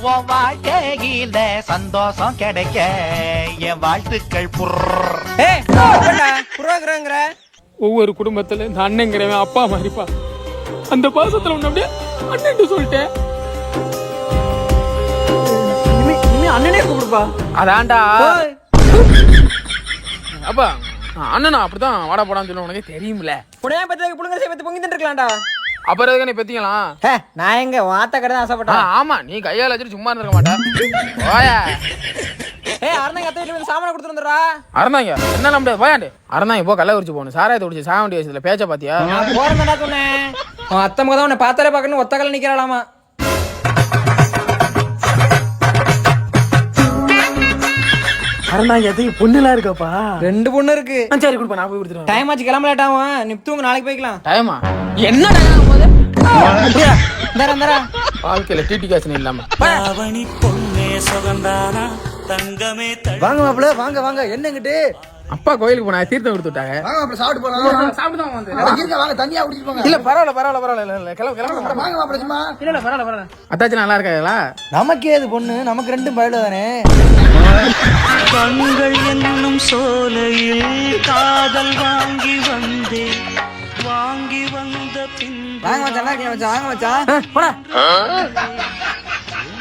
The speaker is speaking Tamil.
உன் வாழ்க்கையில சந்தோஷம் கிடைக்க என் வாழ்த்துக்கள் புறாங்கிறங்கிற ஒவ்வொரு குடும்பத்துல இந்த அண்ணங்கிறவன் அப்பா மாதிரிப்பா. அந்த பாசத்துல ஒண்ணு அப்படியே அண்ணன் சொல்லிட்டேன். அண்ணனே கூப்பிடுப்பா. அதான்டா அப்பா அண்ணனா அப்படிதான் வாடா போடான்னு சொல்ல உனக்கே தெரியும்ல. புனையா பத்தி புடுங்க சேர்த்து பொங்கி தின்றுக்கலாம்டா. அப்புறம் எதுக்கு நீ பெத்திக்கலாம்? நான் எங்க வாத்த கடை தான் ஆசைப்பட்டேன். ஆமா நீ கையால வச்சுட்டு சும்மா இருந்திருக்க மாட்டேன். போயா அரணாங்க அத்தை வீட்டுல சாமான கொடுத்துட்டு வந்துடுறா. அறந்தாங்க என்ன முடியாது போயாண்டு. அறந்தாங்க போ கள்ள குறிச்சு போகணும். சாராயத்தை குடிச்சு சாக வேண்டிய வயசுல பேச்ச பாத்தியா? போறேன்டா சொன்னேன். அத்தை முகம் உன்னை பார்த்தாலே பார்க்கணும். ஒத்த கல்ல நிக்கிறாளாமா. அறந்தாங்க எதையும் பொண்ணுலாம் இருக்கப்பா. 2 பொண்ணு இருக்கு. சரி கொடுப்பா நான் போய் கொடுத்துருவேன். டைம் ஆச்சு கிளம்பலாட்டாமா. நீ தூங்க நாளைக்கு போய்க்கலாம். டைமா என்ன டைம் போகுது? வாழ்க்கையில டிடி காசு இல்லாம வாங்க மாப்பிள்ள வாங்க வாங்க என்னங்கிட்டு அப்பா கோயிலுக்கு போனா தீர்த்தம் கொடுத்து விட்டாங்க. வாங்க மாப்பிள்ள சாப்பிட்டு போலாம். சாப்பிட்டுதான் வந்து வாங்க தண்ணியா குடிச்சிட்டு போங்க. இல்ல பரவாயில்ல கிளம்பு. வாங்க மாப்பிள்ள சும்மா. இல்ல பரவாயில்ல அத்தாச்சி நல்லா இருக்காங்களா? நமக்கே அது பொண்ணு நமக்கு 2 பயல தானே. கண்கள் என்னும் சோலையில் காதல் வாங்கி வந்த பின் வாங்க மச்சான் வாங்க மச்சான் போடா.